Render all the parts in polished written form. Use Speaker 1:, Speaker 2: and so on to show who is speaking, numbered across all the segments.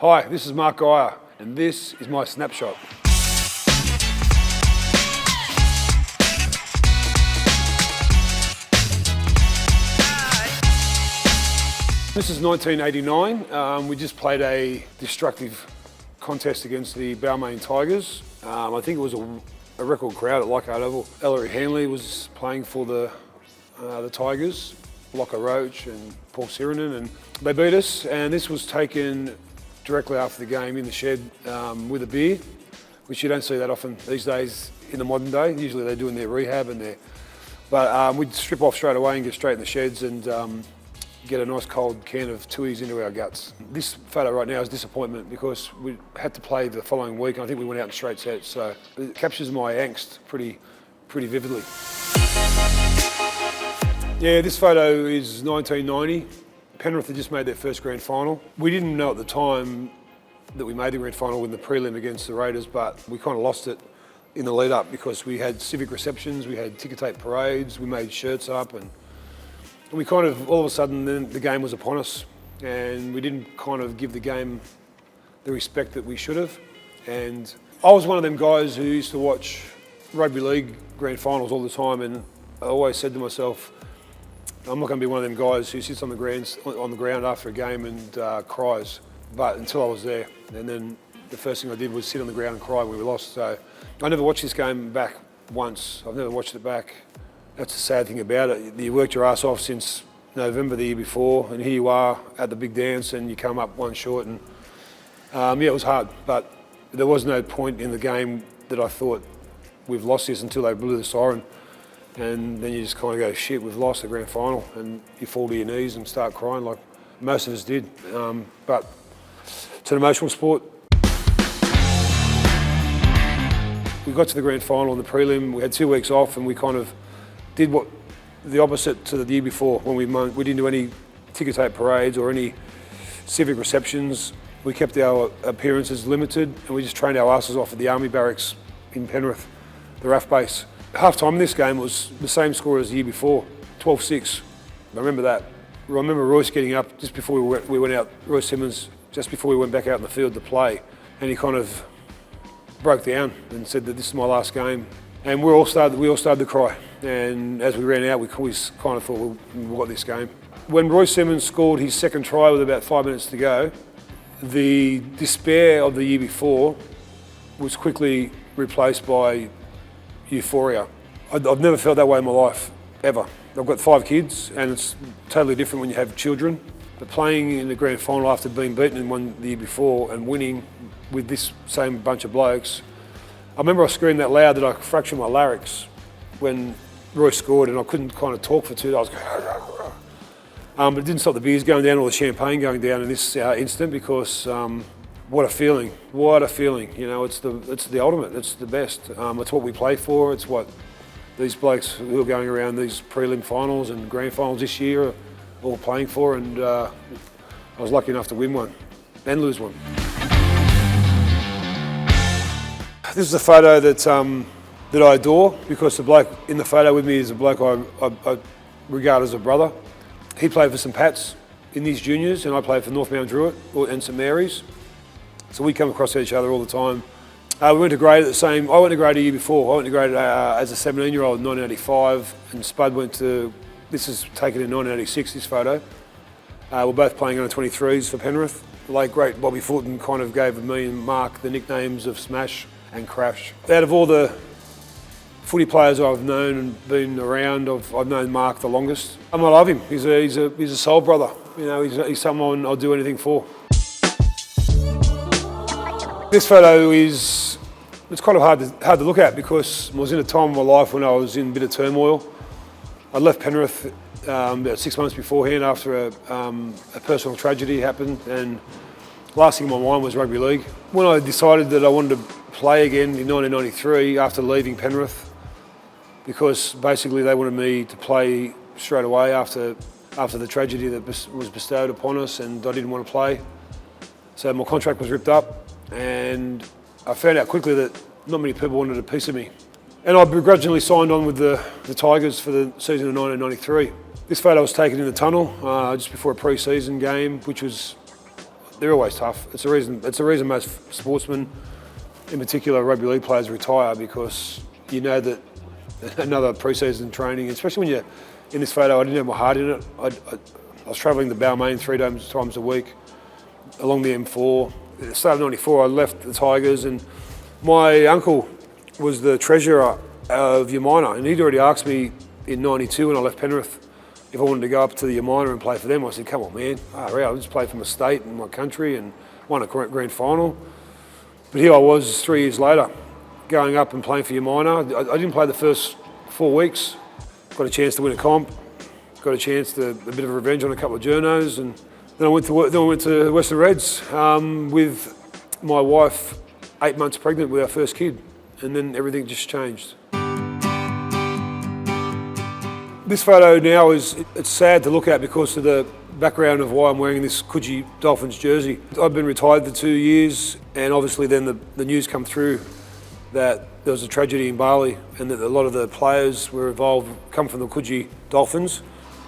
Speaker 1: Hi, this is Mark Geyer, and this is my Snapshot. This is 1989. We just played a destructive contest against the Balmain Tigers. I think it was a record crowd at Leichhardt Oval. Ellery Hanley was playing for the Tigers, Locke Roach and Paul Sirinen, and they beat us. And this was taken directly after the game in the shed with a beer, which you don't see that often these days in the modern day. Usually they're doing their rehab and but we'd strip off straight away and get straight in the sheds and get a nice cold can of Tui's into our guts. This photo right now is disappointment because we had to play the following week, and I think we went out in straight sets, so it captures my angst pretty vividly. Yeah, this photo is 1990. Penrith had just made their first grand final. We didn't know at the time that we made the grand final in the prelim against the Raiders, but we kind of lost it in the lead up because we had civic receptions, we had ticker tape parades, we made shirts up, and we kind of, all of a sudden, then the game was upon us, and we didn't kind of give the game the respect that we should have. And I was one of them guys who used to watch rugby league grand finals all the time, and I always said to myself, I'm not going to be one of them guys who sits on the ground after a game and cries. But until I was there, and then the first thing I did was sit on the ground and cry when we lost. So I never watched this game back once. I've never watched it back. That's the sad thing about it. You worked your ass off since November the year before, and here you are at the big dance and you come up one short, and yeah, it was hard, but there was no point in the game that I thought we've lost this until they blew the siren, and then you just kind of go, shit, we've lost the grand final, and you fall to your knees and start crying like most of us did. But it's an emotional sport. We got to the grand final in the prelim, we had 2 weeks off, and we kind of did what the opposite to the year before when we didn't do any ticker tape parades or any civic receptions. We kept our appearances limited, and we just trained our asses off at the Army Barracks in Penrith, the RAF base. Half time in this game was the same score as the year before, 12-6. I remember that. I remember Royce getting up just before we went out, Royce Simmons, just before we went back out in the field to play, and he kind of broke down and said that this is my last game. And we all started to cry. And as we ran out, we kind of thought, we've got this game. When Royce Simmons scored his second try with about 5 minutes to go, the despair of the year before was quickly replaced by euphoria. I've never felt that way in my life, ever. I've got 5 kids, and it's totally different when you have children. But playing in the grand final after being beaten in one the year before and winning with this same bunch of blokes, I remember I screamed that loud that I fractured my larynx when Royce scored, and I couldn't kind of talk for 2 days. But it didn't stop the beers going down or the champagne going down in this instant, because what a feeling! What a feeling! You know, it's the ultimate. It's the best. It's what we play for. It's what these blokes who are going around these prelim finals and grand finals this year are all playing for. And I was lucky enough to win one and lose one. This is a photo that I adore, because the bloke in the photo with me is a bloke I regard as a brother. He played for St Pat's in these juniors, and I played for North Mount Druitt and St Mary's. So we come across each other all the time. We went to grade at the same. I went to grade a year before. I went to grade as a 17-year-old in 1985, and Spud went to. This is taken in 1986. This photo. We're both playing under 23s for Penrith. The late great Bobby Fulton kind of gave me and Mark the nicknames of Smash and Crash. Out of all the footy players I've known and been around, I've known Mark the longest. I love him. He's a soul brother. You know, he's someone I'll do anything for. This photo it's kind of hard to look at, because I was in a time of my life when I was in a bit of turmoil. I left Penrith about 6 months beforehand after a personal tragedy happened, and the last thing in my mind was rugby league. When I decided that I wanted to play again in 1993 after leaving Penrith, because basically they wanted me to play straight away after the tragedy that was bestowed upon us, and I didn't want to play. So my contract was ripped up, and I found out quickly that not many people wanted a piece of me. And I begrudgingly signed on with the Tigers for the season of 1993. This photo was taken in the tunnel just before a pre-season game, which was they're always tough. It's the reason most sportsmen, in particular rugby league players, retire, because you know that another pre-season training, especially when you're in this photo, I didn't have my heart in it. I was travelling to Balmain 3 times a week along the M4. At the start of '94, I left the Tigers, and my uncle was the treasurer of Yamina, and he'd already asked me in '92 when I left Penrith if I wanted to go up to the Yamina and play for them. I said, come on, man. I'll just play for my state and my country, and won a grand final. But here I was 3 years later, going up and playing for Yamina. I didn't play the first 4 weeks. Got a chance to win a comp. Got a chance to a bit of revenge on a couple of journos, and then I went to Western Reds with my wife 8 months pregnant with our first kid, and then everything just changed. This photo now it's sad to look at because of the background of why I'm wearing this Coogee Dolphins jersey. I've been retired for 2 years, and obviously then the news come through that there was a tragedy in Bali, and that a lot of the players were involved come from the Coogee Dolphins.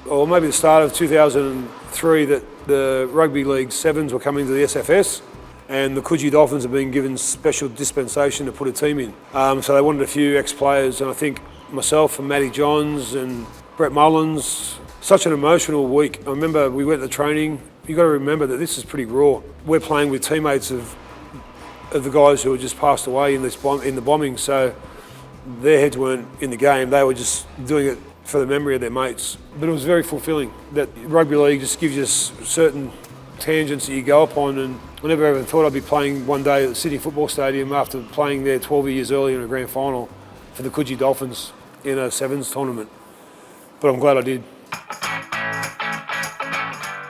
Speaker 1: Or maybe the start of 2003 that the Rugby League Sevens were coming to the SFS, and the Coogee Dolphins have been given special dispensation to put a team in. So they wanted a few ex-players, and I think myself and Matty Johns and Brett Mullins, such an emotional week. I remember we went to training. You've got to remember that this is pretty raw. We're playing with teammates of the guys who had just passed away in the bombing, so their heads weren't in the game. They were just doing it for the memory of their mates. But it was very fulfilling. That rugby league just gives you certain tangents that you go upon, and I never ever thought I'd be playing one day at the Sydney Football Stadium after playing there 12 years earlier in a grand final for the Coogee Dolphins in a Sevens tournament. But I'm glad I did.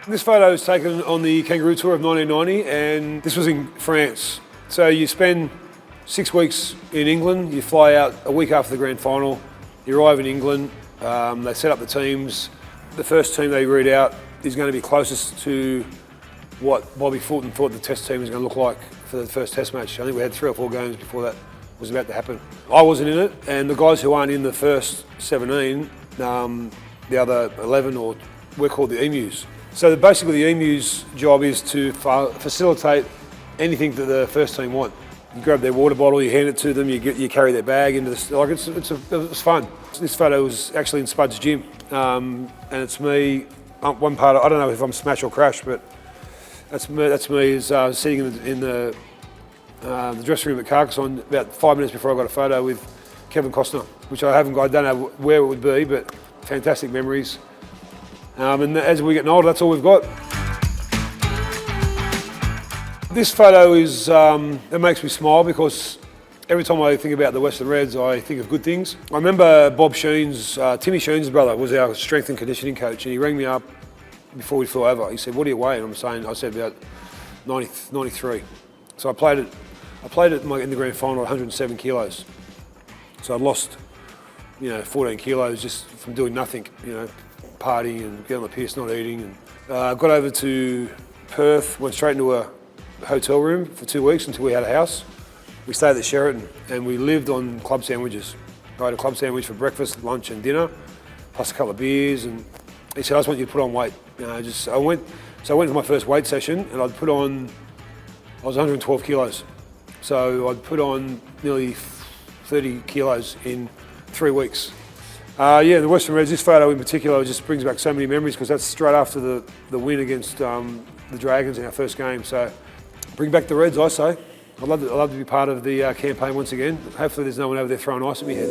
Speaker 1: This photo was taken on the Kangaroo Tour of 1990, and this was in France. So you spend 6 weeks in England, you fly out a week after the grand final, you arrive in England, they set up the teams. The first team they read out is going to be closest to what Bobby Fulton thought the test team was going to look like for the first test match. I think we had 3 or 4 games before that was about to happen. I wasn't in it, and the guys who aren't in the first 17, the other 11, or we're called the emus. So basically the emus' job is to facilitate anything that the first team want. You grab their water bottle, you hand it to them, you carry their bag into the, it's fun. This photo was actually in Spud's gym, and it's me, one part, I don't know if I'm smash or crash, but that's me is sitting in the dressing room at Carcassonne about 5 minutes before I got a photo with Kevin Costner, which I don't know where it would be, but fantastic memories. And as we're getting older, that's all we've got. This photo it makes me smile because every time I think about the Western Reds, I think of good things. I remember Bob Sheen's, Timmy Sheen's brother was our strength and conditioning coach, and he rang me up before we flew over. He said, "What do you weigh?" And I said about 93. So I played it in the grand final at 107 kilos. So I'd lost, 14 kilos just from doing nothing, partying and getting on the piss, not eating. And got over to Perth, went straight into a hotel room for 2 weeks until we had a house. We stayed at Sheraton, and we lived on club sandwiches. I had a club sandwich for breakfast, lunch and dinner, plus a couple of beers. And he said, "I just want you to put on weight." I went to my first weight session, and I was 112 kilos. So I'd put on nearly 30 kilos in 3 weeks. The Western Reds, this photo in particular just brings back so many memories because that's straight after the win against the Dragons in our first game. So bring back the Reds, I say. I'd love to be part of the campaign once again. Hopefully there's no one over there throwing ice at me head.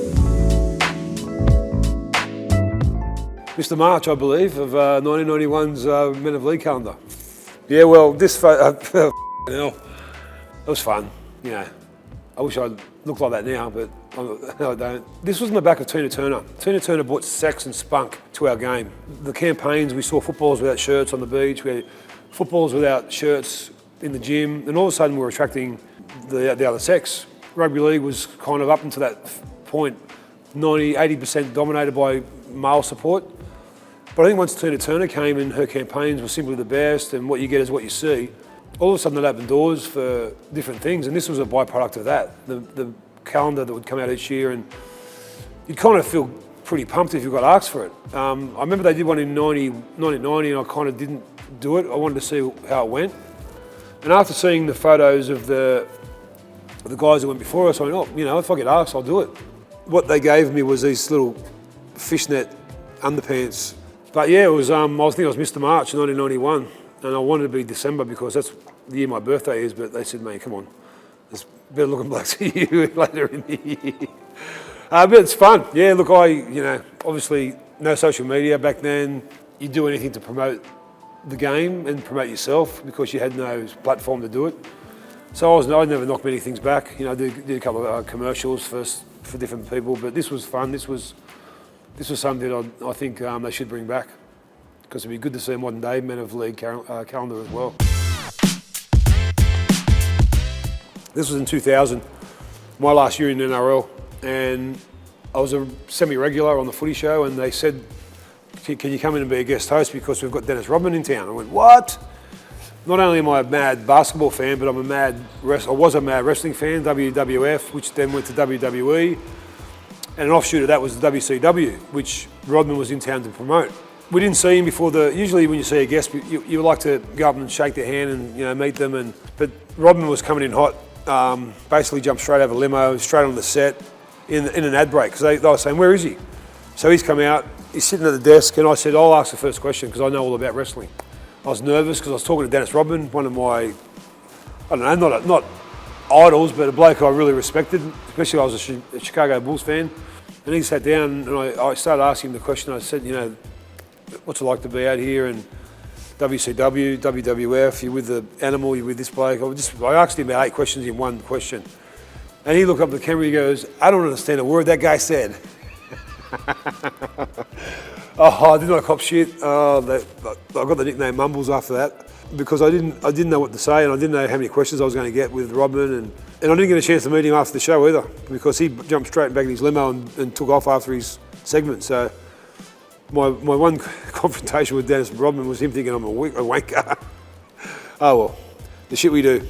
Speaker 1: Mr. March, I believe, of 1991's Men of League calendar. Yeah, well, this photo, it was fun. I wish I looked like that now, but I don't. This was in the back of Tina Turner. Tina Turner brought sex and spunk to our game. The campaigns, we saw footballers without shirts on the beach, we had footballers without shirts in the gym, and all of a sudden we were attracting the other sex. Rugby league was kind of up until that point 80% dominated by male support. But I think once Tina Turner came and her campaigns were simply the best, and what you get is what you see, all of a sudden it opened doors for different things, and this was a byproduct of that. The calendar that would come out each year, and you'd kind of feel pretty pumped if you got asked for it. I remember they did one in 1990, and I kind of didn't do it. I wanted to see how it went. And after seeing the photos of the guys that went before us, I went, oh, you know, if I get asked, I'll do it. What they gave me was these little fishnet underpants. But yeah, it was, I think I was Mr. March 1991, and I wanted to be December because that's the year my birthday is, but they said, mate, come on, there's better looking blokes than you later in the year. But it's fun. Yeah, look, obviously no social media back then. You do anything to promote the game and promote yourself because you had no platform to do it. So I never knocked many things back. You know, I did a couple of commercials for different people, but this was fun. This was something that I think they should bring back because it'd be good to see a modern day Men of League calendar as well. This was in 2000, my last year in NRL, and I was a semi-regular on the footy show, and they said, can you come in and be a guest host because we've got Dennis Rodman in town? I went, what? Not only am I a mad basketball fan, but I was a mad wrestling fan, WWF, which then went to WWE. And an offshoot of that was the WCW, which Rodman was in town to promote. We didn't see him before usually when you see a guest, you like to go up and shake their hand and meet them. But Rodman was coming in hot, basically jumped straight out of a limo, straight on the set in an ad break, because they were saying, where is he? So he's come out, he's sitting at the desk, and I said, I'll ask the first question because I know all about wrestling. I was nervous because I was talking to Dennis Rodman, one of my, I don't know, not idols, but a bloke I really respected, especially I was a Chicago Bulls fan. And he sat down and I started asking him the question. I said, what's it like to be out here in WCW, WWF, you're with the animal, you're with this bloke. I asked him about 8 questions in one question. And he looked up at the camera, he goes, I don't understand a word that guy said. I did not cop shit. I got the nickname Mumbles after that because I didn't know what to say, and I didn't know how many questions I was going to get with Rodman, and I didn't get a chance to meet him after the show either because he jumped straight back in his limo and took off after his segment. So my one confrontation with Dennis Rodman was him thinking I'm a wanker. Oh well, the shit we do.